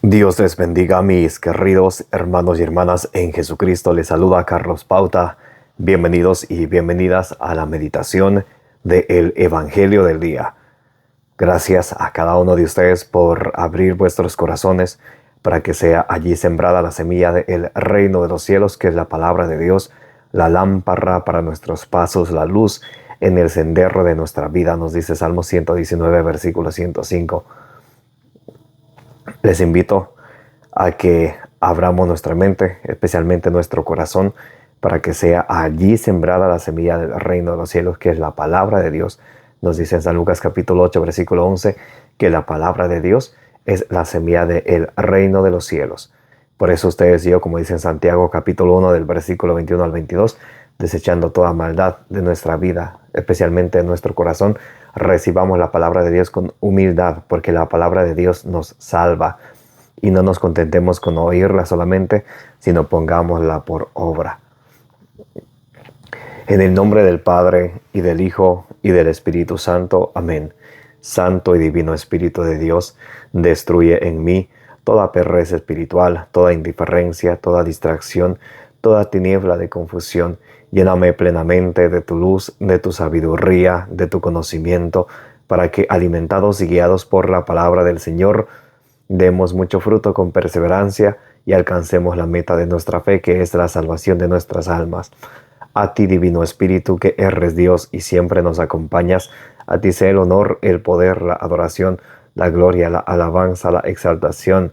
Dios les bendiga, mis queridos hermanos y hermanas en Jesucristo. Les saluda Carlos Pauta. Bienvenidos y bienvenidas a la meditación del Evangelio del día. Gracias a cada uno de ustedes por abrir vuestros corazones para que sea allí sembrada la semilla del reino de los cielos, que es la palabra de Dios, la lámpara para nuestros pasos, la luz en el sendero de nuestra vida, nos dice Salmo 119, versículo 105. Les invito a que abramos nuestra mente, especialmente nuestro corazón, para que sea allí sembrada la semilla del reino de los cielos, que es la palabra de Dios. Nos dice en San Lucas capítulo 8, versículo 11, que la palabra de Dios es la semilla del reino de los cielos. Por eso ustedes y yo, como dice en Santiago capítulo 1, del versículo 21 al 22, desechando toda maldad de nuestra vida, especialmente en nuestro corazón, recibamos la palabra de Dios con humildad, porque la palabra de Dios nos salva. Y no nos contentemos con oírla solamente, sino pongámosla por obra. En el nombre del Padre, y del Hijo, y del Espíritu Santo. Amén. Santo y divino Espíritu de Dios, destruye en mí toda pereza espiritual, toda indiferencia, toda distracción, toda tiniebla de confusión. Lléname plenamente de tu luz, de tu sabiduría, de tu conocimiento, para que, alimentados y guiados por la palabra del Señor, demos mucho fruto con perseverancia y alcancemos la meta de nuestra fe, que es la salvación de nuestras almas. A ti, Divino Espíritu, que eres Dios y siempre nos acompañas, a ti sea el honor, el poder, la adoración, la gloria, la alabanza, la exaltación,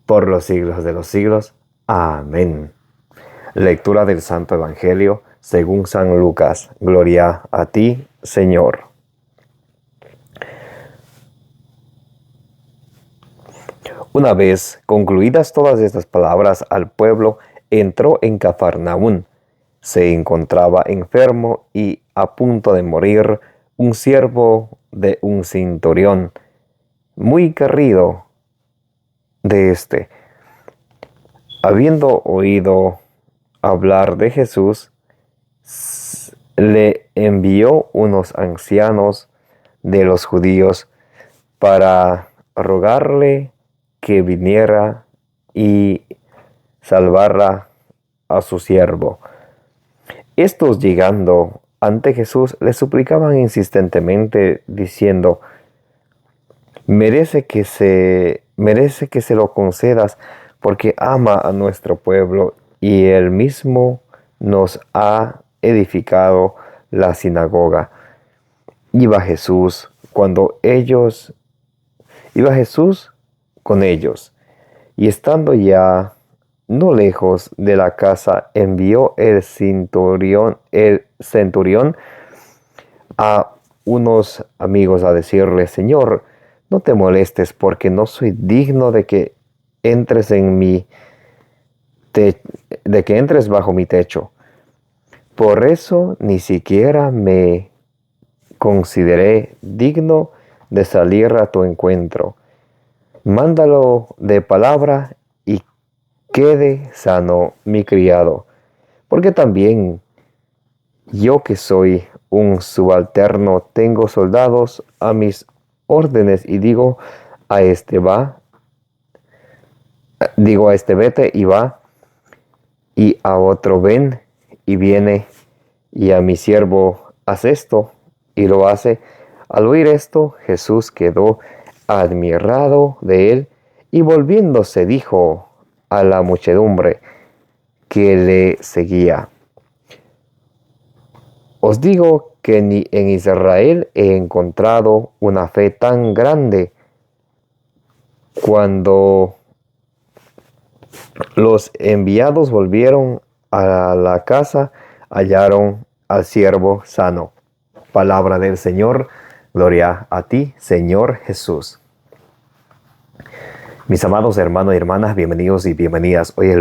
por los siglos de los siglos. Amén. Lectura del Santo Evangelio según San Lucas. Gloria a ti, Señor. Una vez concluidas todas estas palabras al pueblo, entró en Cafarnaún. Se encontraba enfermo y a punto de morir un siervo de un centurión, muy querido de éste. Habiendo oído hablar de Jesús, le envió unos ancianos de los judíos para rogarle que viniera y salvara a su siervo. Estos, llegando ante Jesús, le suplicaban insistentemente, diciendo: merece que se lo concedas, porque ama a nuestro pueblo y él mismo nos ha edificado la sinagoga. Iba Jesús con ellos, y estando ya no lejos de la casa, envió el centurión a unos amigos a decirle: Señor, no te molestes, porque no soy digno de que entres bajo mi techo. Por eso ni siquiera me consideré digno de salir a tu encuentro. Mándalo de palabra y quede sano mi criado, porque también yo, que soy un subalterno, tengo soldados a mis órdenes, y digo a este vete y va, y a otro ven y viene, y a mi siervo haz esto y lo hace. Al oír esto, Jesús quedó admirado de él, y volviéndose dijo a la muchedumbre que le seguía: os digo que ni en Israel he encontrado una fe tan grande. Cuando los enviados volvieron a la casa, hallaron al siervo sano. Palabra del Señor. Gloria a ti, Señor Jesús. Mis amados hermanos y hermanas, bienvenidos y bienvenidas. Hoy es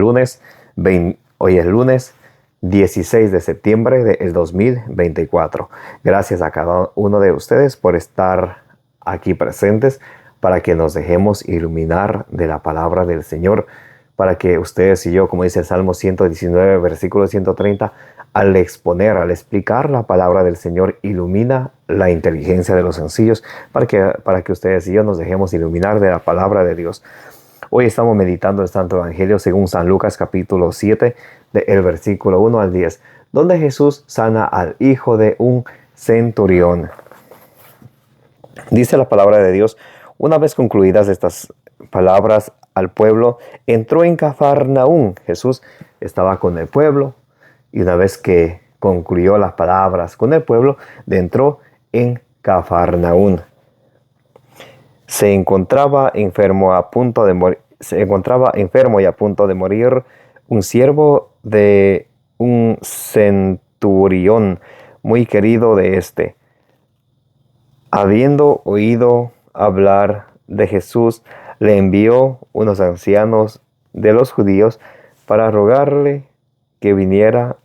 lunes 16 de septiembre del 2024. Gracias a cada uno de ustedes por estar aquí presentes, para que nos dejemos iluminar de la palabra del Señor, para que ustedes y yo, como dice el Salmo 119, versículo 130, al exponer, al explicar la palabra del Señor, ilumina la inteligencia de los sencillos, para que ustedes y yo nos dejemos iluminar de la palabra de Dios. Hoy estamos meditando el Santo Evangelio según San Lucas capítulo 7, del versículo 1 al 10, donde Jesús sana al hijo de un centurión. Dice la palabra de Dios: una vez concluidas estas palabras al pueblo, entró en Cafarnaún. Jesús estaba con el pueblo, y una vez que concluyó las palabras con el pueblo, entró en Cafarnaún. Se encontraba enfermo y a punto de morir un siervo de un centurión muy querido de éste. Habiendo oído hablar de Jesús, le envió unos ancianos de los judíos para rogarle que viniera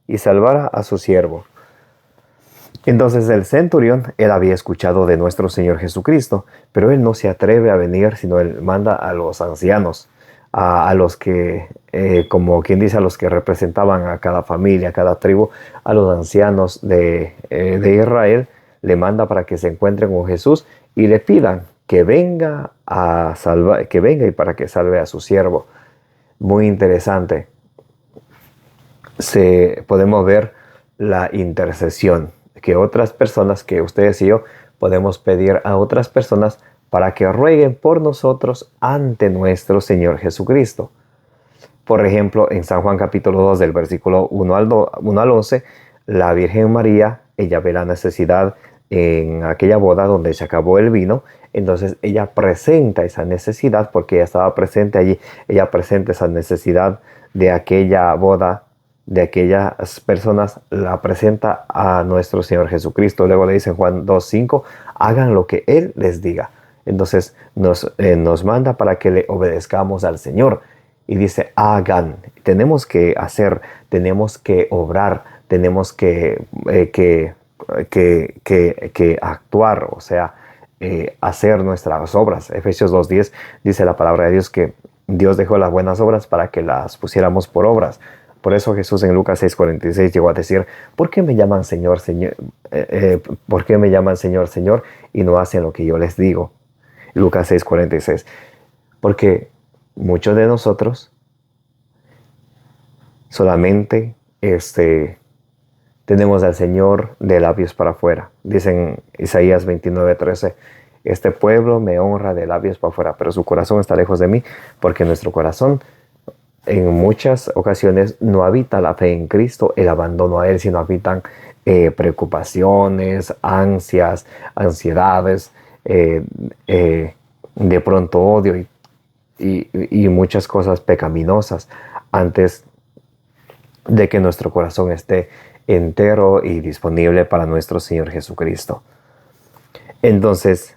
y salvara a su siervo. Entonces el centurión, él había escuchado de nuestro Señor Jesucristo, pero él no se atreve a venir, sino él manda a los ancianos, a los que, como quien dice, a los que representaban a cada familia, a cada tribu, a los ancianos de Israel, le manda para que se encuentren con Jesús y le pidan que venga y para que salve a su siervo. Muy interesante. Podemos ver la intercesión que otras personas, que ustedes y yo podemos pedir a otras personas para que rueguen por nosotros ante nuestro Señor Jesucristo. Por ejemplo, en San Juan capítulo 2 del versículo 1 al 11, la Virgen María, ella ve la necesidad en aquella boda donde se acabó el vino. Entonces ella presenta esa necesidad porque ella estaba presente allí. Ella presenta esa necesidad de aquella boda, de aquellas personas, la presenta a nuestro Señor Jesucristo. Luego le dice en Juan 2:5, hagan lo que Él les diga. Entonces nos manda para que le obedezcamos al Señor. Y dice, hagan. Tenemos que hacer, tenemos que obrar, tenemos que actuar, o sea, hacer nuestras obras. Efesios 2:10 dice la palabra de Dios que Dios dejó las buenas obras para que las pusiéramos por obras. Por eso Jesús en Lucas 6:46 llegó a decir, ¿por qué me llaman Señor, Señor? ¿Por qué me llaman Señor, Señor y no hacen lo que yo les digo? Lucas 6:46. Porque muchos de nosotros solamente tenemos al Señor de labios para afuera. Dicen Isaías 29:13, este pueblo me honra de labios para afuera, pero su corazón está lejos de mí, porque nuestro corazón en muchas ocasiones no habita la fe en Cristo, el abandono a Él, sino habitan preocupaciones, ansias, ansiedades, de pronto odio y muchas cosas pecaminosas, antes de que nuestro corazón esté entero y disponible para nuestro Señor Jesucristo. Entonces,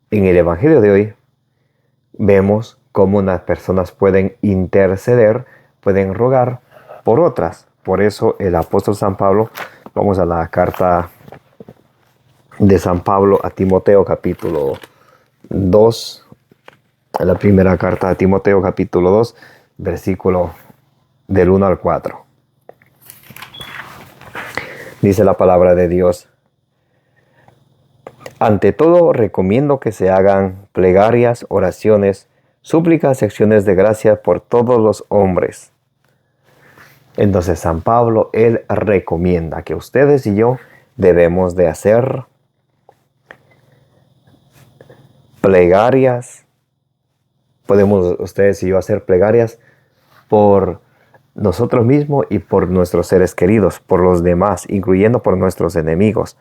en el Evangelio de hoy vemos cómo unas personas pueden interceder, pueden rogar por otras. Por eso el apóstol San Pablo, vamos a la carta de San Pablo a Timoteo capítulo 2, a la primera carta de Timoteo capítulo 2, versículo del 1 al 4. Dice la palabra de Dios: ante todo recomiendo que se hagan plegarias, oraciones, súplicas y acciones de gracia por todos los hombres. Entonces San Pablo, él recomienda que ustedes y yo debemos de hacer plegarias. Podemos ustedes y yo hacer plegarias por nosotros mismos y por nuestros seres queridos, por los demás, incluyendo por nuestros enemigos.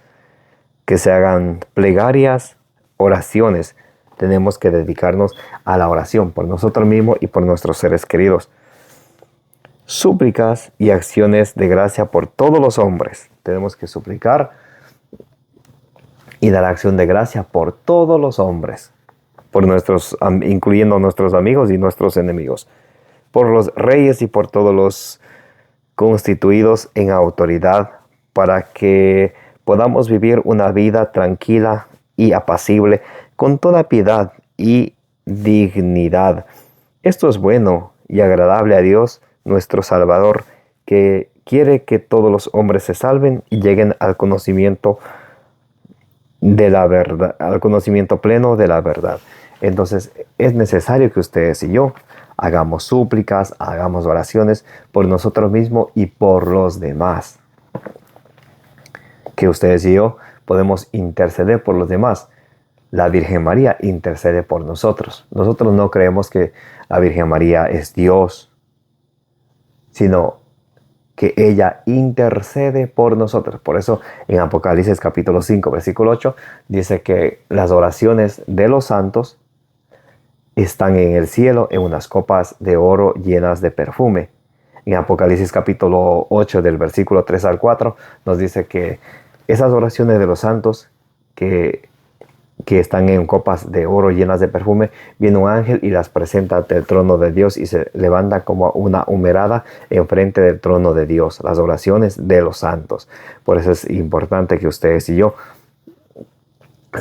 Que se hagan plegarias, oraciones. Tenemos que dedicarnos a la oración por nosotros mismos y por nuestros seres queridos. Súplicas y acciones de gracia por todos los hombres. Tenemos que suplicar y dar acción de gracia por todos los hombres, por incluyendo nuestros amigos y nuestros enemigos, por los reyes y por todos los constituidos en autoridad, para que podamos vivir una vida tranquila y apacible, con toda piedad y dignidad. Esto es bueno y agradable a Dios, nuestro Salvador, que quiere que todos los hombres se salven y lleguen al conocimiento de la verdad, al conocimiento pleno de la verdad. Entonces es necesario que ustedes y yo hagamos súplicas, hagamos oraciones por nosotros mismos y por los demás. Que ustedes y yo podemos interceder por los demás. La Virgen María intercede por nosotros. Nosotros no creemos que la Virgen María es Dios, sino que ella intercede por nosotros. Por eso en Apocalipsis capítulo 5, versículo 8, dice que las oraciones de los santos están en el cielo en unas copas de oro llenas de perfume. En Apocalipsis capítulo 8, del versículo 3 al 4, nos dice que esas oraciones de los santos que están en copas de oro llenas de perfume, viene un ángel y las presenta ante el trono de Dios y se levanta como una humareda enfrente del trono de Dios, las oraciones de los santos. Por eso es importante que ustedes y yo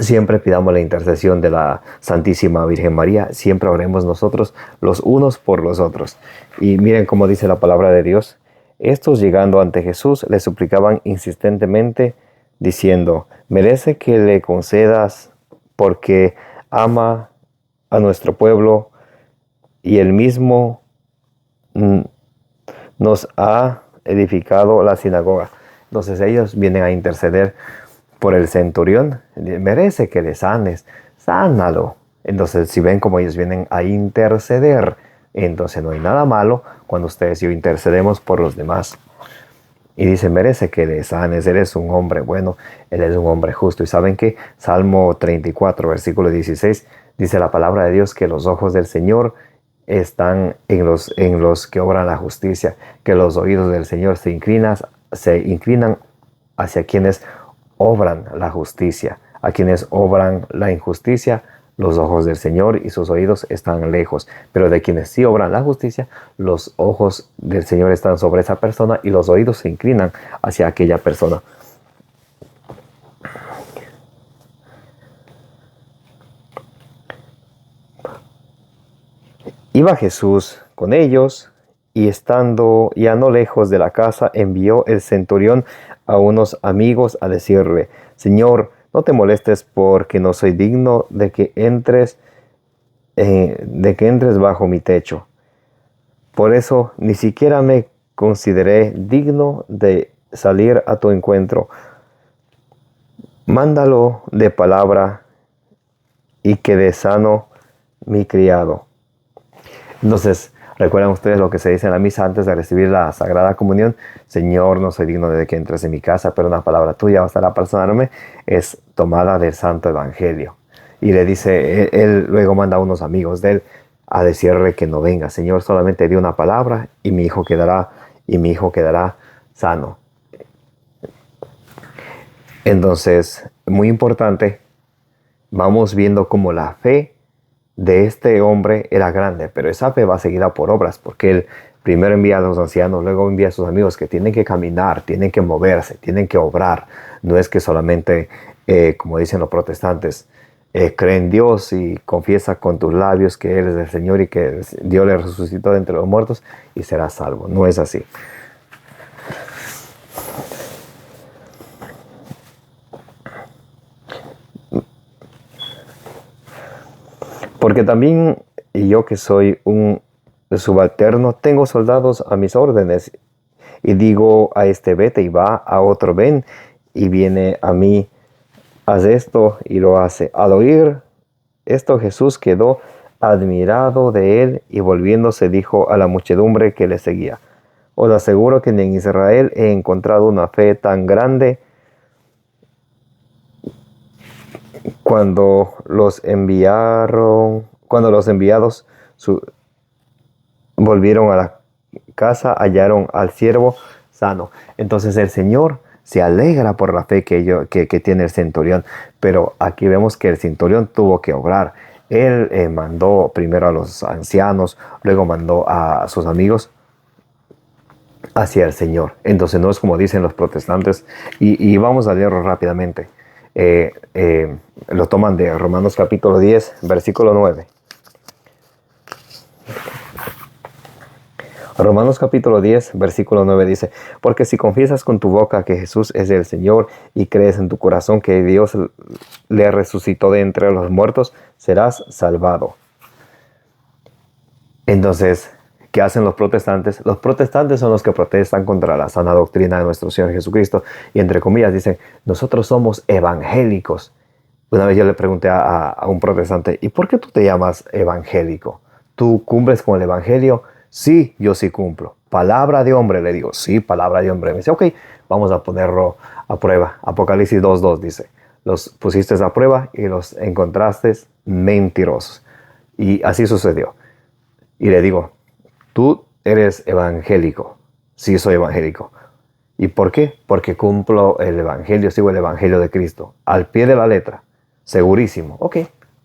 siempre pidamos la intercesión de la Santísima Virgen María, siempre oremos nosotros los unos por los otros. Y miren cómo dice la palabra de Dios. Estos, llegando ante Jesús, le suplicaban insistentemente, diciendo: merece que le concedas, porque ama a nuestro pueblo y él mismo nos ha edificado la sinagoga. Entonces ellos vienen a interceder por el centurión. Merece que le sanes, sánalo. Entonces si ven como ellos vienen a interceder, entonces no hay nada malo cuando ustedes y yo intercedemos por los demás. Y dice, merece que le sanes, él es un hombre bueno, él es un hombre justo. Y saben que Salmo 34, versículo 16, dice la palabra de Dios que los ojos del Señor están en los que obran la justicia, que los oídos del Señor se inclinan hacia quienes obran la justicia, a quienes obran la injusticia. Los ojos del Señor y sus oídos están lejos, pero de quienes sí obran la justicia, los ojos del Señor están sobre esa persona y los oídos se inclinan hacia aquella persona. Iba Jesús con ellos y estando ya no lejos de la casa, envió el centurión a unos amigos a decirle: Señor, no te molestes porque no soy digno de que entres bajo mi techo. Por eso ni siquiera me consideré digno de salir a tu encuentro. Mándalo de palabra y quede sano mi criado. Entonces, ¿recuerdan ustedes lo que se dice en la misa antes de recibir la Sagrada Comunión? Señor, no soy digno de que entres en mi casa, pero una palabra tuya bastará para sanarme. Es tomada del Santo Evangelio. Y le dice, él luego manda a unos amigos de él a decirle que no venga. Señor, solamente di una palabra y mi hijo quedará sano. Entonces, muy importante, vamos viendo cómo la fe de este hombre era grande, pero esa fe va seguida por obras, porque él primero envía a los ancianos, luego envía a sus amigos que tienen que caminar, tienen que moverse, tienen que obrar. No es que solamente, como dicen los protestantes, cree en Dios y confiesa con tus labios que Él es el Señor y que Dios le resucitó de entre los muertos y serás salvo. No es así. Porque también yo, que soy un subalterno, tengo soldados a mis órdenes, y digo a este vete y va, a otro ven, y viene a mí, haz esto y lo hace. Al oír esto, Jesús quedó admirado de él y volviéndose dijo a la muchedumbre que le seguía: os aseguro que ni en Israel he encontrado una fe tan grande. Cuando los enviados volvieron a la casa, hallaron al siervo sano. Entonces el Señor se alegra por la fe que tiene el centurión. Pero aquí vemos que el centurión tuvo que obrar. Él mandó primero a los ancianos, luego mandó a sus amigos hacia el Señor. Entonces no es como dicen los protestantes, y vamos a leerlo rápidamente. lo toman de Romanos capítulo 10, versículo 9. Romanos capítulo 10, versículo 9 dice: porque si confiesas con tu boca que Jesús es el Señor y crees en tu corazón que Dios le resucitó de entre los muertos, serás salvado. Entonces, ¿qué hacen los protestantes? Los protestantes son los que protestan contra la sana doctrina de nuestro Señor Jesucristo. Y entre comillas dicen: nosotros somos evangélicos. Una vez yo le pregunté a un protestante: ¿y por qué tú te llamas evangélico? ¿Tú cumples con el evangelio? Sí, yo sí cumplo. Palabra de hombre, le digo. Sí, palabra de hombre. Me dice: ok, vamos a ponerlo a prueba. Apocalipsis 2:2 dice: los pusiste a prueba y los encontraste mentirosos. Y así sucedió. Y le digo: tú eres evangélico. Sí, soy evangélico. ¿Y por qué? Porque cumplo el evangelio, sigo el evangelio de Cristo. Al pie de la letra. Segurísimo. Ok,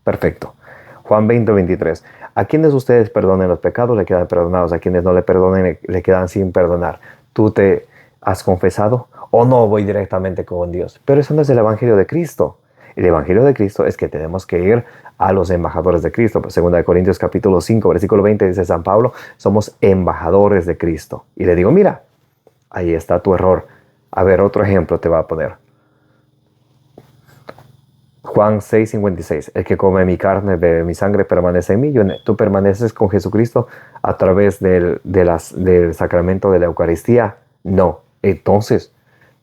perfecto. Juan 20:23. A quienes ustedes perdonen los pecados, le quedan perdonados. A quienes no le perdonen, le quedan sin perdonar. ¿Tú te has confesado? ¿O no voy directamente con Dios? Pero eso no es el evangelio de Cristo. El evangelio de Cristo es que tenemos que ir a los embajadores de Cristo. Segunda de Corintios capítulo 5, versículo 20 dice San Pablo: somos embajadores de Cristo. Y le digo: mira, ahí está tu error. A ver, otro ejemplo te va a poner. Juan 6:56. El que come mi carne, bebe mi sangre, permanece en mí. Tú permaneces con Jesucristo a través del sacramento de la Eucaristía. No. Entonces,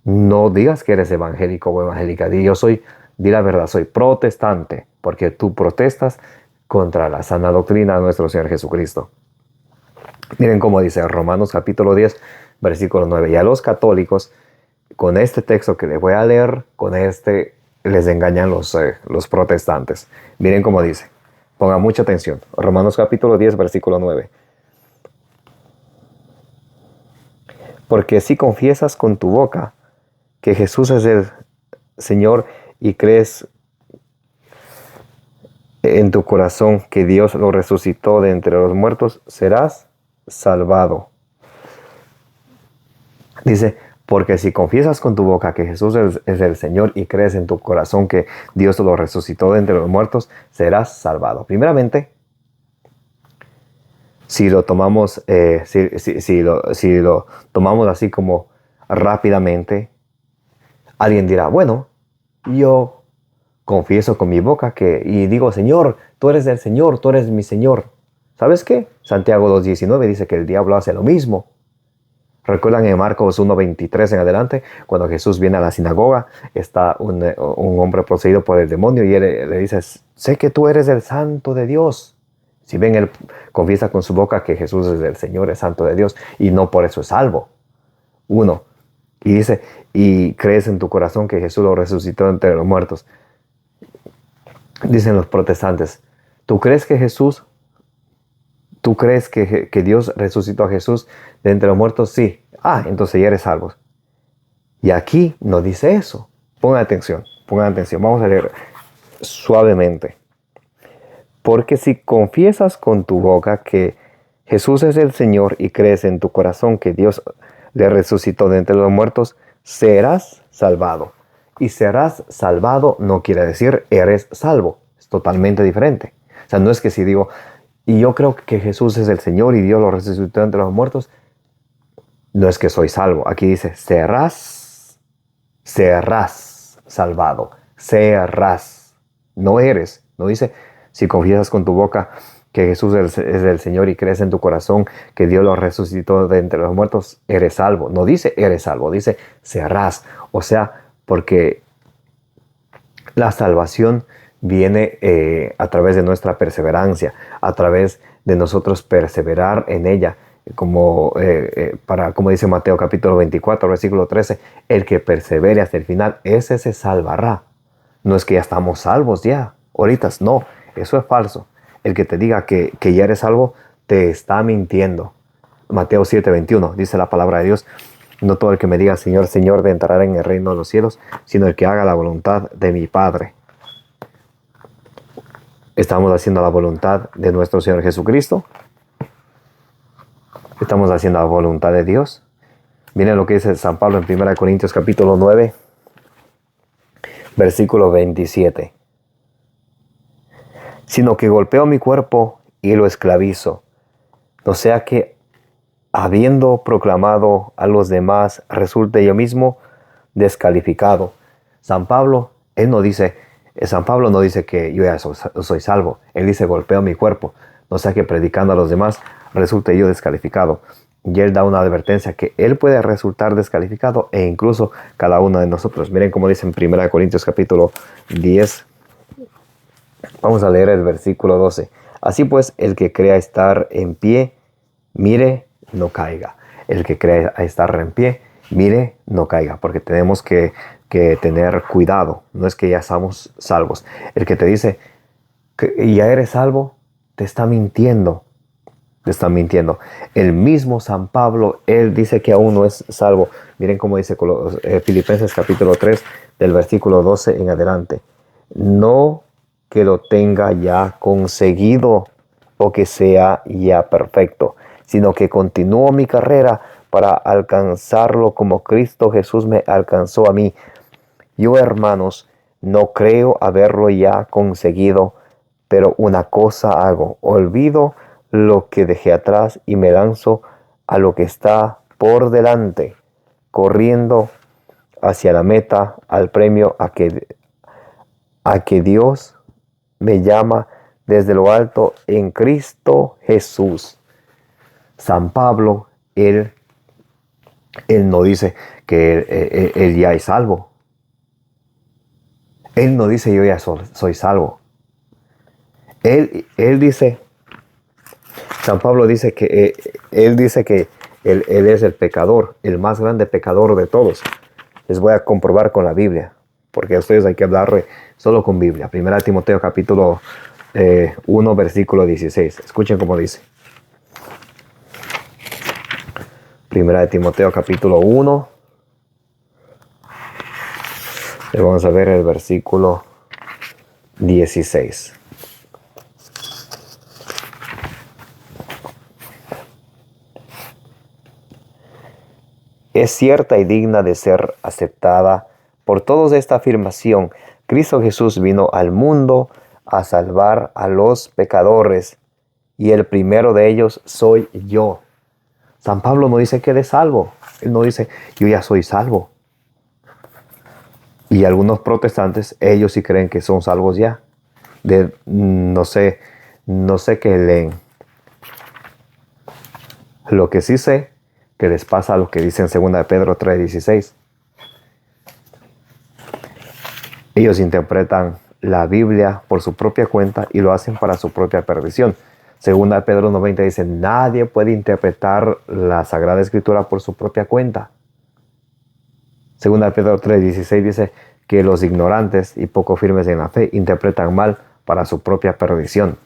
no digas que eres evangélico o evangélica. Di la verdad, soy protestante, porque tú protestas contra la sana doctrina de nuestro Señor Jesucristo. Miren cómo dice Romanos capítulo 10, versículo 9. Y a los católicos, con este texto que les voy a leer, con este les engañan los protestantes. Miren cómo dice. Pongan mucha atención. Romanos capítulo 10, versículo 9. Porque si confiesas con tu boca que Jesús es el Señor y crees en tu corazón que Dios lo resucitó de entre los muertos, serás salvado. Dice: porque si confiesas con tu boca que Jesús es el Señor y crees en tu corazón que Dios lo resucitó de entre los muertos, serás salvado. Primeramente, si lo tomamos, si lo tomamos así como rápidamente, alguien dirá: bueno, yo confieso con mi boca y digo: Señor, tú eres el Señor, tú eres mi Señor. ¿Sabes qué? Santiago 2:19 dice que el diablo hace lo mismo. ¿Recuerdan en Marcos 1:23 en adelante? Cuando Jesús viene a la sinagoga, está un hombre poseído por el demonio y él le dice: sé que tú eres el santo de Dios. Si ven, él confiesa con su boca que Jesús es el Señor, el santo de Dios, y no por eso es salvo. Uno. Y dice: y crees en tu corazón que Jesús lo resucitó entre los muertos. Dicen los protestantes: ¿tú crees que Dios resucitó a Jesús de entre los muertos? Sí. Entonces ya eres salvo. Y aquí no dice eso. Pongan atención. Vamos a leer suavemente. Porque si confiesas con tu boca que Jesús es el Señor y crees en tu corazón que Dios le resucitó de entre los muertos, serás salvado. Y serás salvado no quiere decir eres salvo. Es totalmente diferente. O sea, no es que si digo: y yo creo que Jesús es el Señor y Dios lo resucitó entre los muertos, no es que soy salvo. Aquí dice: serás salvado. Serás. No eres. No dice: si confiesas con tu boca que Jesús es el Señor y crees en tu corazón que Dios lo resucitó de entre los muertos, eres salvo. No dice eres salvo, dice serás. O sea, porque la salvación viene a través de nuestra perseverancia, a través de nosotros perseverar en ella, como dice Mateo capítulo 24, versículo 13, el que persevere hasta el final, ese se salvará. No es que ya estamos salvos ya, ahorita no, eso es falso. El que te diga que ya eres salvo, te está mintiendo. Mateo 7:21, dice la palabra de Dios: no todo el que me diga Señor, Señor, entrará en el reino de los cielos, sino el que haga la voluntad de mi Padre. ¿Estamos haciendo la voluntad de nuestro Señor Jesucristo? ¿Estamos haciendo la voluntad de Dios? Miren lo que dice San Pablo en 1 Corintios capítulo 9, Versículo 27. Sino que golpeo mi cuerpo y lo esclavizo, no sea que, habiendo proclamado a los demás, resulte yo mismo descalificado. San Pablo no dice que yo ya soy salvo. Él dice golpeo mi cuerpo, no sea que predicando a los demás resulte yo descalificado. Y él da una advertencia que él puede resultar descalificado e incluso cada uno de nosotros. Miren cómo dice en 1 Corintios capítulo 10. Vamos a leer el versículo 12. Así pues, el que crea estar en pie, mire, no caiga. El que crea estar en pie, mire, no caiga. Porque tenemos que tener cuidado. No es que ya estamos salvos. El que te dice que ya eres salvo, te está mintiendo. Te está mintiendo. El mismo San Pablo, él dice que aún no es salvo. Miren cómo dice Filipenses capítulo 3, del versículo 12 en adelante. No que lo tenga ya conseguido o que sea ya perfecto, sino que continúo mi carrera para alcanzarlo como Cristo Jesús me alcanzó a mí. Yo, hermanos, no creo haberlo ya conseguido, pero una cosa hago, olvido lo que dejé atrás y me lanzo a lo que está por delante, corriendo hacia la meta, al premio a que Dios me llama desde lo alto en Cristo Jesús. San Pablo, él no dice que él ya es salvo. Él no dice yo ya soy salvo. Él dice, San Pablo dice que él dice que él es el pecador, el más grande pecador de todos. Les voy a comprobar con la Biblia, porque a ustedes hay que hablar solo con Biblia. 1 Timoteo capítulo 1, versículo 16. Escuchen cómo dice. 1 Timoteo capítulo 1. Y vamos a ver el versículo 16. Es cierta y digna de ser aceptada por todos esta afirmación. Cristo Jesús vino al mundo a salvar a los pecadores, y el primero de ellos soy yo. San Pablo no dice que él es salvo. Él no dice, yo ya soy salvo. Y algunos protestantes, ellos sí creen que son salvos ya. No sé qué leen. Lo que sí sé, que les pasa a lo que dice en 2 de Pedro 3:16. Ellos interpretan la Biblia por su propia cuenta y lo hacen para su propia perdición. 2 de Pedro 1:20 dice, nadie puede interpretar la Sagrada Escritura por su propia cuenta. 2 de Pedro 3:16 dice que los ignorantes y poco firmes en la fe interpretan mal para su propia perdición.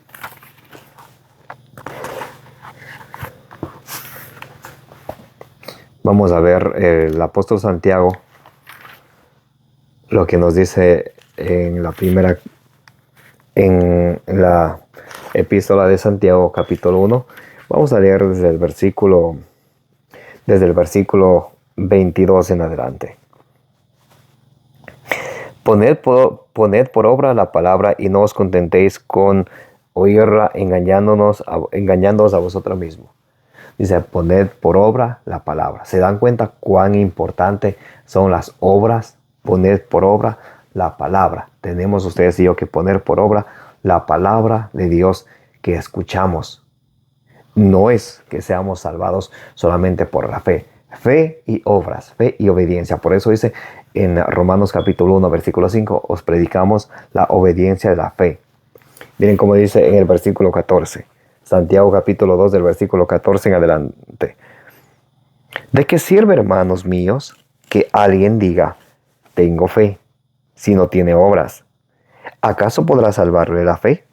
Vamos a ver el apóstol Santiago, lo que nos dice en la epístola de Santiago, capítulo 1. Vamos a leer desde el versículo 22 en adelante. Poned por obra la palabra y no os contentéis con oírla engañándoos a vosotros mismos. Dice, poned por obra la palabra. ¿Se dan cuenta cuán importante son las obras? Poned por obra la palabra. Tenemos ustedes y yo que poner por obra la palabra de Dios que escuchamos. No es que seamos salvados solamente por la fe. Fe y obras, fe y obediencia. Por eso dice en Romanos capítulo 1, versículo 5, os predicamos la obediencia de la fe. Miren cómo dice en el versículo 14. Santiago capítulo 2 del versículo 14 en adelante. ¿De qué sirve, hermanos míos, que alguien diga, tengo fe, si no tiene obras? ¿Acaso podrá salvarle la fe?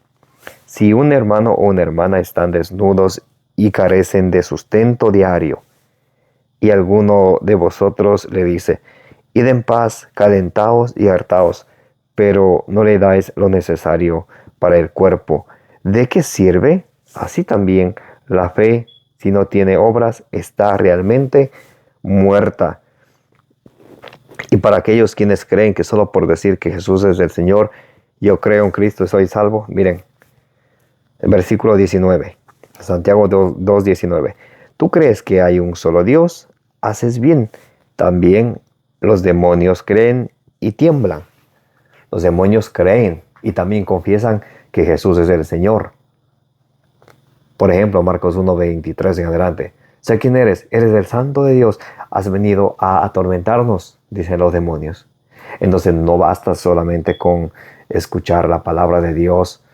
Si un hermano o una hermana están desnudos y carecen de sustento diario, y alguno de vosotros le dice, id en paz, calentaos y hartaos, pero no le dais lo necesario para el cuerpo, ¿de qué sirve? Así también la fe, si no tiene obras, está realmente muerta. Y para aquellos quienes creen que solo por decir que Jesús es el Señor, yo creo en Cristo y soy salvo, miren, el versículo 19, Santiago 2:19. ¿Tú crees que hay un solo Dios? Haces bien. También los demonios creen y tiemblan. Los demonios creen y también confiesan que Jesús es el Señor. Por ejemplo, Marcos 1:23 en adelante. Sé quién eres, eres el Santo de Dios. Has venido a atormentarnos, dicen los demonios. Entonces no basta solamente con escuchar la palabra de Dios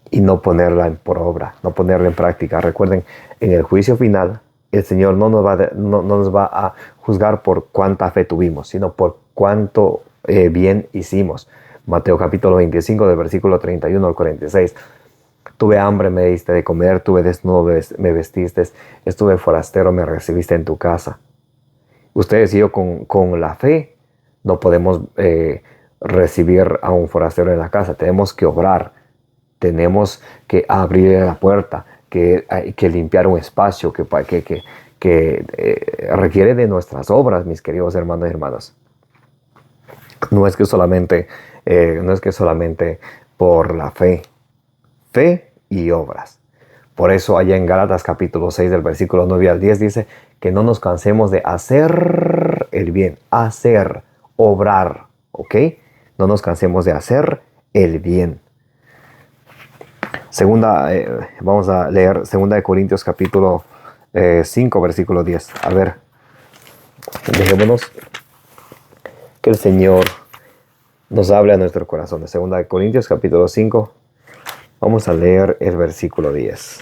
y no ponerla por obra, no ponerla en práctica. Recuerden, en el juicio final, el Señor no nos va a juzgar por cuánta fe tuvimos, sino por cuánto bien hicimos. Mateo capítulo 25, del versículo 31 al 46. Tuve hambre, me diste de comer, tuve desnudo, me vestiste, estuve forastero, me recibiste en tu casa. Ustedes y yo con la fe no podemos recibir a un forastero en la casa, tenemos que obrar. Tenemos que abrir la puerta, que limpiar un espacio que requiere de nuestras obras, mis queridos hermanos y hermanas. No es que solamente por la fe y obras. Por eso allá en Gálatas capítulo 6 del versículo 9 al 10 dice que no nos cansemos de hacer el bien, obrar, ¿ok? No nos cansemos de hacer el bien. Vamos a leer 2 Corintios capítulo 5 versículo 10. A ver, dejémonos que el Señor nos hable a nuestro corazón. 2 Corintios capítulo 5, vamos a leer el versículo 10.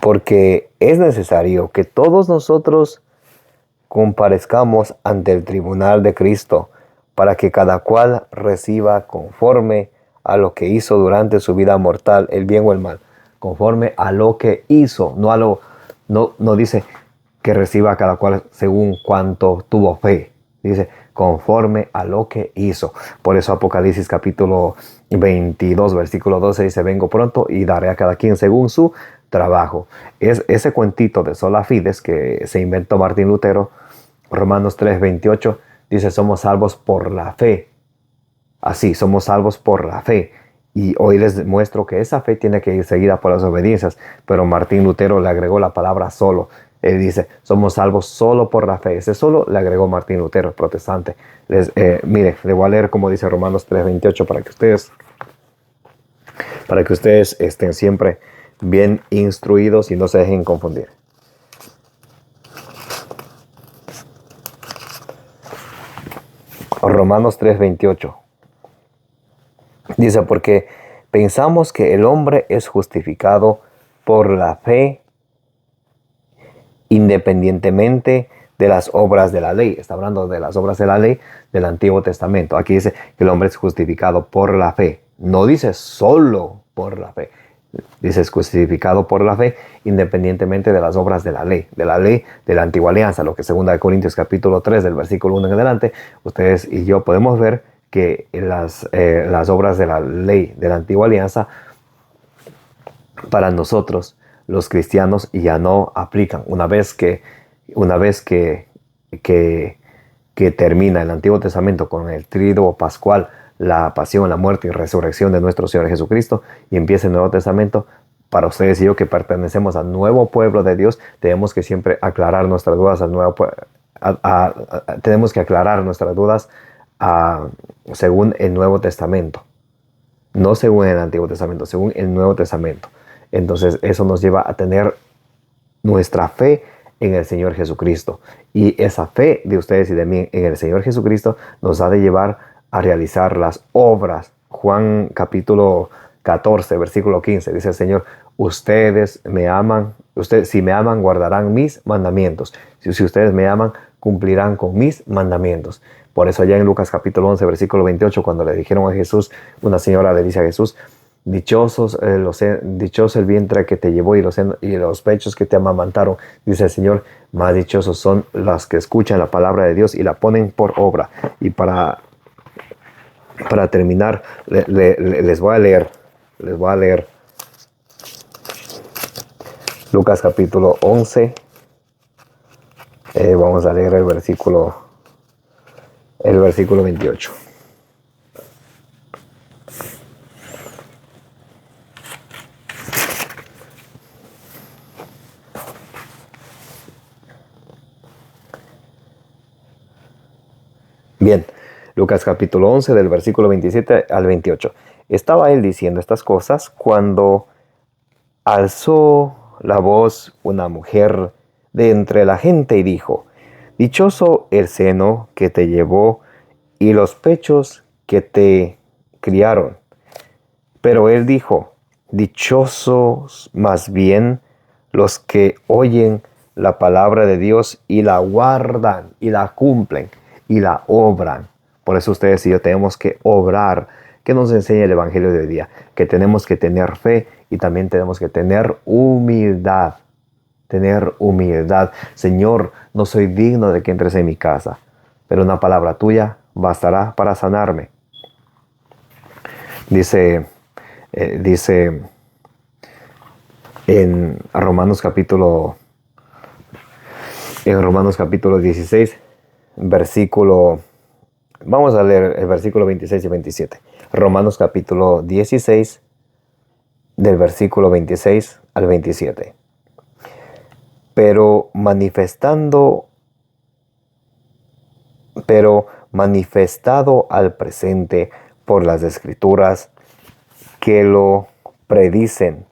Porque es necesario que todos nosotros comparezcamos ante el tribunal de Cristo, para que cada cual reciba conforme a lo que hizo durante su vida mortal, el bien o el mal. Conforme a lo que hizo, no dice que reciba cada cual según cuanto tuvo fe. Dice conforme a lo que hizo. Por eso Apocalipsis capítulo 22, versículo 12 dice: vengo pronto y daré a cada quien según su trabajo. Es ese cuentito de sola fides que se inventó Martín Lutero. Romanos 3:28 dice: somos salvos por la fe. Así, somos salvos por la fe. Y hoy les muestro que esa fe tiene que ir seguida por las obediencias. Pero Martín Lutero le agregó la palabra solo. Él dice: somos salvos solo por la fe. Ese solo le agregó Martín Lutero, protestante. Mire, le voy a leer como dice Romanos 3:28 para que ustedes estén siempre bien instruidos y no se dejen confundir. Romanos 3:28 dice: porque pensamos que el hombre es justificado por la fe independientemente de las obras de la ley. Está hablando de las obras de la ley del Antiguo Testamento. Aquí dice que el hombre es justificado por la fe. No dice solo por la fe. Dice es justificado por la fe independientemente de las obras de la ley de la antigua alianza, lo que 2 Corintios capítulo 3 del versículo 1 en adelante, ustedes y yo podemos ver que las obras de la ley de la antigua alianza para nosotros los cristianos ya no aplican. Una vez que termina el Antiguo Testamento con el tríodo pascual, la pasión, la muerte y resurrección de nuestro Señor Jesucristo, y empieza el Nuevo Testamento, para ustedes y yo que pertenecemos al nuevo pueblo de Dios, tenemos que siempre aclarar nuestras dudas tenemos que aclarar nuestras dudas según el Nuevo Testamento, no según el Antiguo Testamento, según el Nuevo Testamento. Entonces eso nos lleva a tener nuestra fe en el Señor Jesucristo, y esa fe de ustedes y de mí en el Señor Jesucristo nos ha de llevar a realizar las obras. Juan capítulo 14, versículo 15, dice el Señor: ustedes me aman, si me aman guardarán mis mandamientos. Si ustedes me aman, cumplirán con mis mandamientos. Por eso allá en Lucas capítulo 11, versículo 28, cuando le dijeron a Jesús, una señora le dice a Jesús: Dichoso el vientre que te llevó y los pechos que te amamantaron, dice el Señor. Más dichosos son las que escuchan la palabra de Dios y la ponen por obra. Y para terminar, les voy a leer Lucas capítulo 11. Vamos a leer el versículo 28. Bien, Lucas capítulo 11 del versículo 27 al 28. Estaba él diciendo estas cosas cuando alzó la voz una mujer de entre la gente y dijo: Dichoso el seno que te llevó y los pechos que te criaron. Pero él dijo: Dichosos más bien los que oyen la palabra de Dios y la guardan y la cumplen y la obran. Por eso ustedes y yo tenemos que obrar. ¿Qué nos enseña el Evangelio de hoy día? Que tenemos que tener fe y también tenemos que tener humildad. Tener humildad. Señor, no soy digno de que entres en mi casa, pero una palabra tuya bastará para sanarme. Dice en Romanos capítulo 16, vamos a leer el versículo 26 y 27. Romanos capítulo 16, del versículo 26 al 27. Pero manifestado al presente por las Escrituras, que lo predicen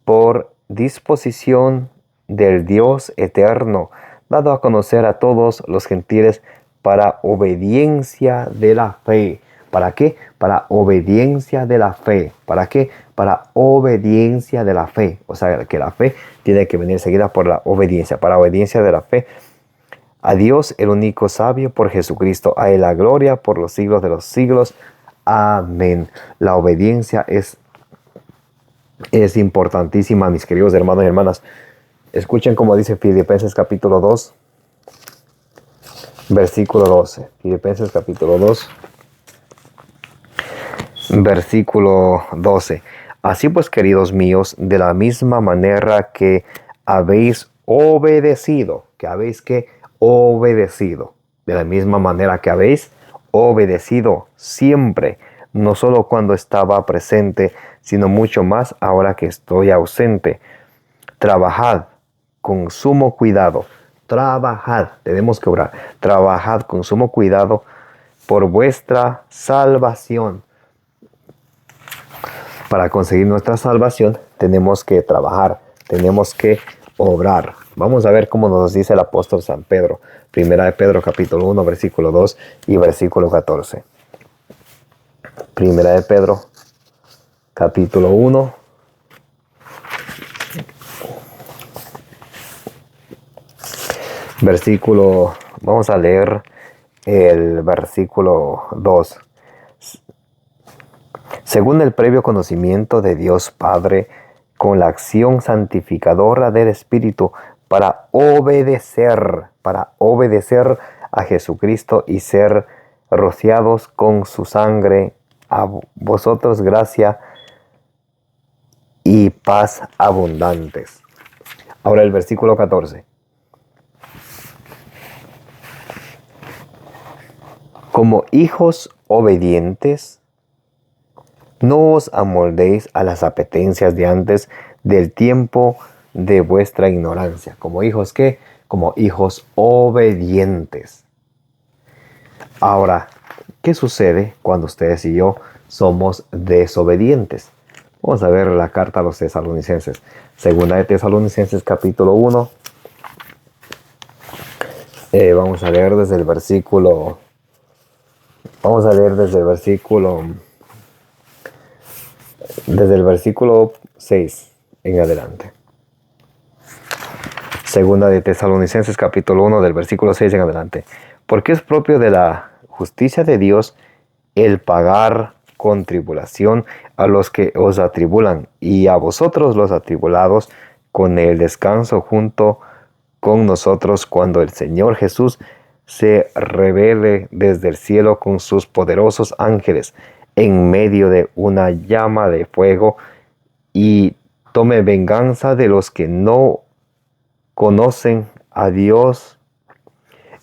por disposición del Dios eterno, dado a conocer a todos los gentiles para obediencia de la fe. ¿Para qué? Para obediencia de la fe. ¿Para qué? Para obediencia de la fe. O sea, que la fe tiene que venir seguida por la obediencia. Para obediencia de la fe. A Dios, el único sabio, por Jesucristo. A Él la gloria por los siglos de los siglos. Amén. La obediencia es importantísima, mis queridos hermanos y hermanas. Escuchen cómo dice Filipenses capítulo 2, versículo 12. Filipenses capítulo 2, versículo 12. Así pues, queridos míos, de la misma manera que habéis obedecido, de la misma manera que habéis obedecido siempre, no solo cuando estaba presente, sino mucho más ahora que estoy ausente. Trabajad con sumo cuidado. Tenemos que orar. Trabajad con sumo cuidado por vuestra salvación. Para conseguir nuestra salvación tenemos que trabajar, tenemos que obrar. Vamos a ver cómo nos dice el apóstol San Pedro. Primera de Pedro capítulo 1, versículo 2 y versículo 14. Primera de Pedro capítulo 1. Vamos a leer el versículo 2. Según el previo conocimiento de Dios Padre, con la acción santificadora del Espíritu, para obedecer a Jesucristo y ser rociados con su sangre, a vosotros gracia y paz abundantes. Ahora el versículo 14. Como hijos obedientes, no os amoldéis a las apetencias de antes del tiempo de vuestra ignorancia. ¿Como hijos qué? Como hijos obedientes. Ahora, ¿qué sucede cuando ustedes y yo somos desobedientes? Vamos a ver la carta a los tesalonicenses. Segunda de Tesalonicenses capítulo 1. Vamos a leer desde el versículo 6 en adelante. Segunda de Tesalonicenses capítulo 1 del versículo 6 en adelante. Porque es propio de la justicia de Dios el pagar con tribulación a los que os atribulan, y a vosotros los atribulados con el descanso junto con nosotros cuando el Señor Jesús se revele desde el cielo con sus poderosos ángeles en medio de una llama de fuego, y tome venganza de los que no conocen a Dios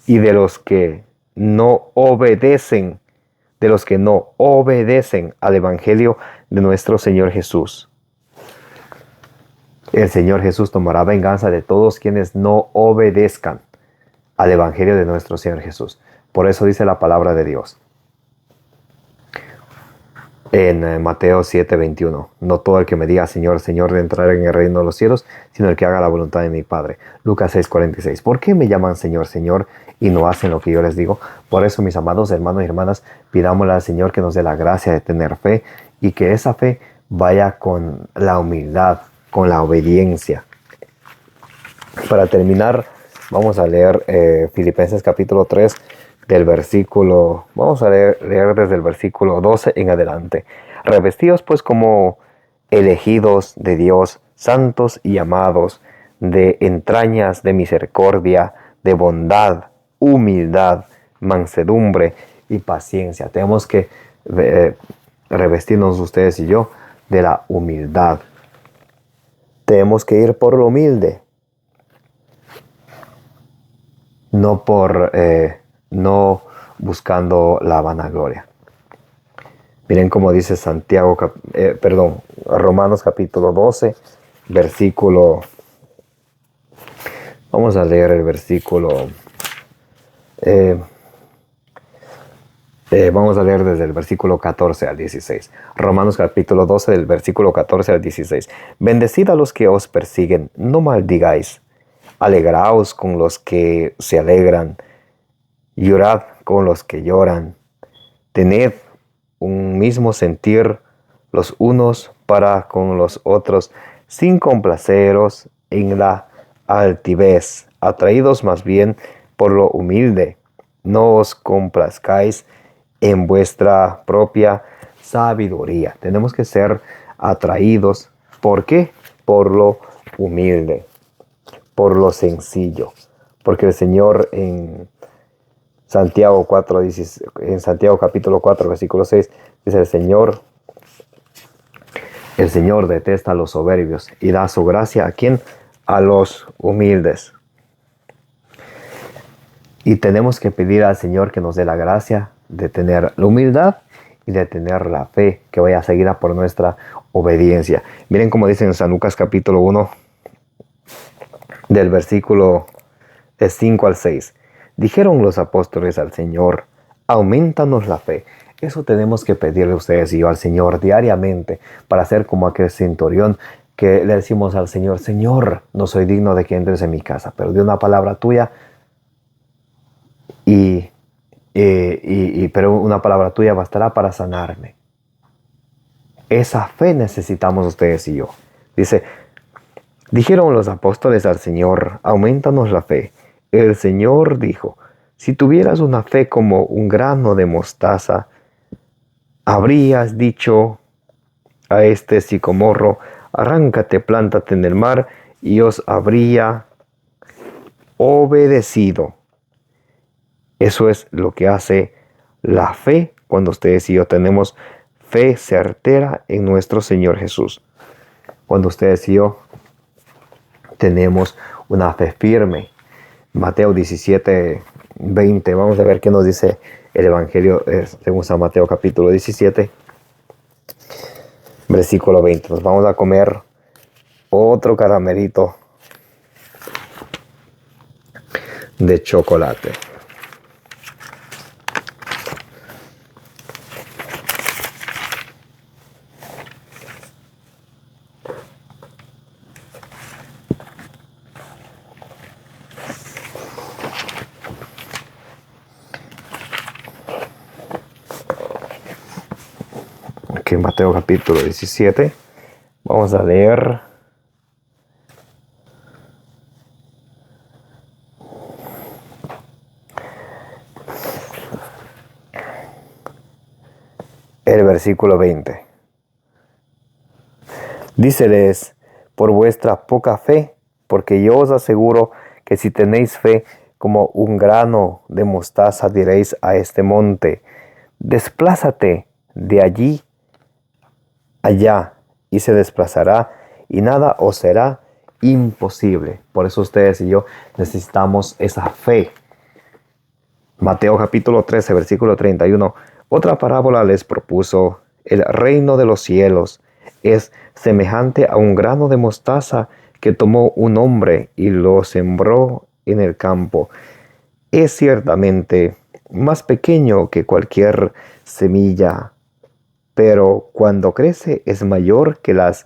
y de los que no obedecen, al Evangelio de nuestro Señor Jesús. El Señor Jesús tomará venganza de todos quienes no obedezcan al Evangelio de nuestro Señor Jesús. Por eso dice la palabra de Dios en Mateo 7:21. No todo el que me diga Señor, Señor, de entrar en el reino de los cielos, sino el que haga la voluntad de mi Padre. Lucas 6:46. ¿Por qué me llaman Señor, Señor y no hacen lo que yo les digo? Por eso, mis amados hermanos y hermanas, pidámosle al Señor que nos dé la gracia de tener fe, y que esa fe vaya con la humildad, con la obediencia. Para terminar, vamos a leer Filipenses capítulo 3, del versículo, vamos a leer desde el versículo 12 en adelante. Revestidos pues como elegidos de Dios, santos y amados, de entrañas de misericordia, de bondad, humildad, mansedumbre y paciencia. Tenemos que revestirnos ustedes y yo de la humildad. Tenemos que ir por lo humilde, no buscando la vanagloria. Miren cómo dice Romanos capítulo 12, versículo. Vamos a leer el versículo. Vamos a leer desde el versículo 14 al 16. Romanos capítulo 12, del versículo 14 al 16. Bendecid a los que os persiguen, no maldigáis. Alegraos con los que se alegran, llorad con los que lloran. Tened un mismo sentir los unos para con los otros, sin complaceros en la altivez, atraídos más bien por lo humilde. No os complazcáis en vuestra propia sabiduría. Tenemos que ser atraídos. ¿Por qué? Por lo humilde, por lo sencillo. Porque el Señor en Santiago capítulo 4, versículo 6, dice el Señor detesta a los soberbios y da su gracia ¿a quién? A los humildes. Y tenemos que pedir al Señor que nos dé la gracia de tener la humildad y de tener la fe que vaya seguida por nuestra obediencia. Miren cómo dice en San Lucas capítulo 1, del versículo 5 al 6. Dijeron los apóstoles al Señor, aumentanos la fe. Eso tenemos que pedirle ustedes y yo al Señor diariamente, para ser como aquel centurión que le decimos al Señor, Señor, no soy digno de que entres en mi casa, pero de una palabra tuya pero una palabra tuya bastará para sanarme. Esa fe necesitamos ustedes y yo. Dice, dijeron los apóstoles al Señor, aumentanos la fe. El Señor dijo, si tuvieras una fe como un grano de mostaza, habrías dicho a este sicomorro, arráncate, plántate en el mar, y os habría obedecido. Eso es lo que hace la fe cuando ustedes y yo tenemos fe certera en nuestro Señor Jesús. Cuando ustedes y yo tenemos una fe firme. Mateo 17:20. Vamos a ver qué nos dice el Evangelio según San Mateo capítulo 17, versículo 20. Nos vamos a comer otro caramelito de chocolate. Aquí en Mateo capítulo 17 vamos a leer el versículo 20. Díceles, por vuestra poca fe, porque yo os aseguro que si tenéis fe como un grano de mostaza, diréis a este monte, desplázate de allí allá, y se desplazará, y nada os será imposible. Por eso ustedes y yo necesitamos esa fe. Mateo capítulo 13, versículo 31. Otra parábola les propuso: el reino de los cielos es semejante a un grano de mostaza que tomó un hombre y lo sembró en el campo. Es ciertamente más pequeño que cualquier semilla, pero cuando crece es mayor que las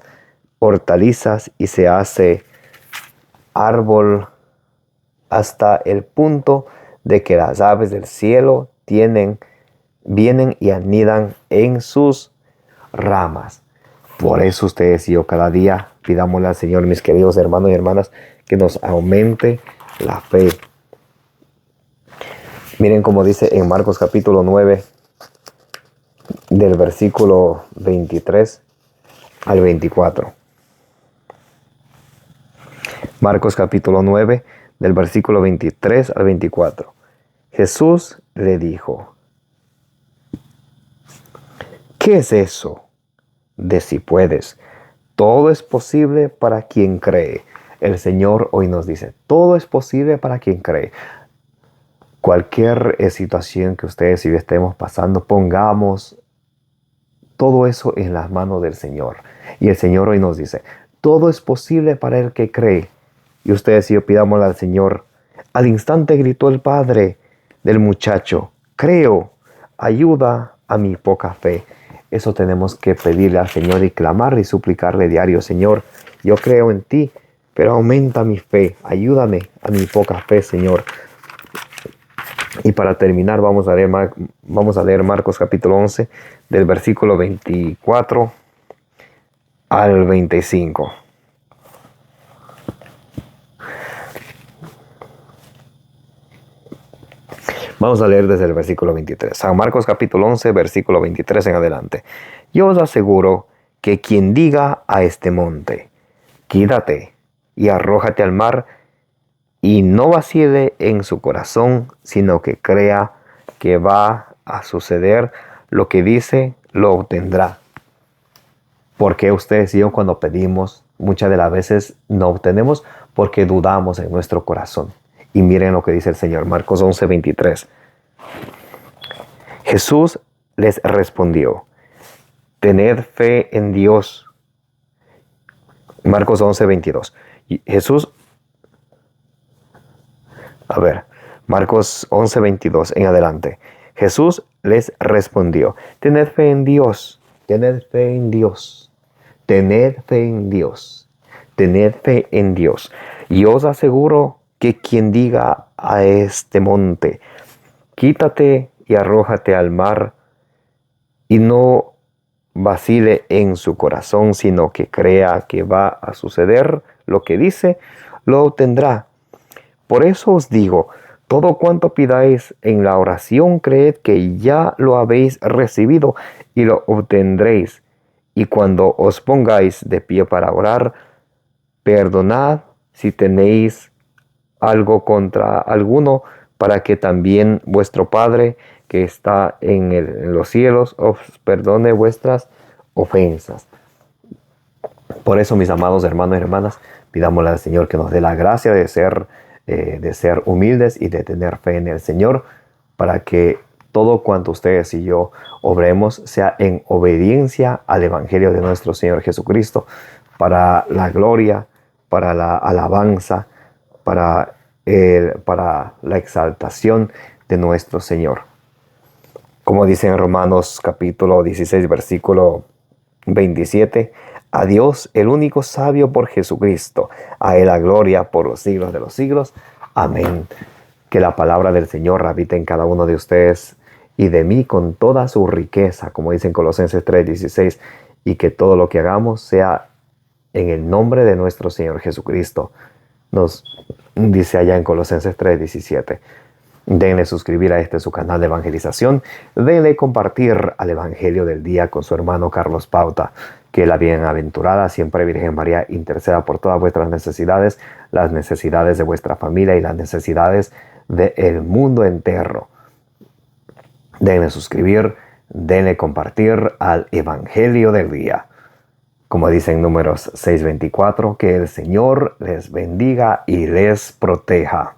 hortalizas y se hace árbol hasta el punto de que las aves del cielo vienen y anidan en sus ramas. Por eso ustedes y yo cada día pidámosle al Señor, mis queridos hermanos y hermanas, que nos aumente la fe. Miren cómo dice en Marcos capítulo 9, del versículo 23 al 24. Marcos capítulo 9, del versículo 23 al 24. Jesús le dijo: ¿qué es eso de si puedes? Todo es posible para quien cree. El Señor hoy nos dice, todo es posible para quien cree. Cualquier situación que ustedes y yo estemos pasando, pongamos todo eso en las manos del Señor. Y el Señor hoy nos dice, todo es posible para el que cree. Y ustedes y yo pidámosle al Señor. Al instante gritó el padre del muchacho, creo, ayuda a mi poca fe. Eso tenemos que pedirle al Señor y clamarle y suplicarle diario. Señor, yo creo en ti, pero aumenta mi fe. Ayúdame a mi poca fe, Señor. Y para terminar vamos a leer Marcos capítulo 11 del versículo 24 al 25. Vamos a leer desde el versículo 23. San Marcos capítulo 11, versículo 23 en adelante. Yo os aseguro que quien diga a este monte, quítate y arrójate al mar, y no vacile en su corazón, sino que crea que va a suceder lo que dice, lo obtendrá. Porque ustedes y yo cuando pedimos, muchas de las veces no obtenemos porque dudamos en nuestro corazón. Y miren lo que dice el Señor, Marcos 11, 23. Jesús les respondió, tened fe en Dios. Marcos 11, 22. Marcos 11, 22 en adelante. Jesús les respondió, tened fe en Dios, tened fe en Dios, tened fe en Dios, tened fe en Dios. Y os aseguro que quien diga a este monte, quítate y arrójate al mar, y no vacile en su corazón, sino que crea que va a suceder lo que dice, lo obtendrá. Por eso os digo, todo cuanto pidáis en la oración, creed que ya lo habéis recibido y lo obtendréis. Y cuando os pongáis de pie para orar, perdonad si tenéis algo contra alguno, para que también vuestro Padre que está en los cielos os perdone vuestras ofensas. Por eso, mis amados hermanos y hermanas, pidámosle al Señor que nos dé la gracia de ser humildes y de tener fe en el Señor, para que todo cuanto ustedes y yo obremos sea en obediencia al Evangelio de nuestro Señor Jesucristo, para la gloria, para la alabanza, para la exaltación de nuestro Señor. Como dice en Romanos capítulo 16, versículo 27, a Dios, el único sabio, por Jesucristo, a Él la gloria por los siglos de los siglos. Amén. Que la palabra del Señor habite en cada uno de ustedes y de mí con toda su riqueza, como dice en Colosenses 3:16, y que todo lo que hagamos sea en el nombre de nuestro Señor Jesucristo. Nos dice allá en Colosenses 3:17. Denle suscribir a este su canal de evangelización. Denle compartir al Evangelio del día con su hermano Carlos Pauta. Que la bienaventurada siempre Virgen María interceda por todas vuestras necesidades, las necesidades de vuestra familia y las necesidades del mundo entero. Denle suscribir, denle compartir al Evangelio del día. Como dicen Números 6:24, que el Señor les bendiga y les proteja.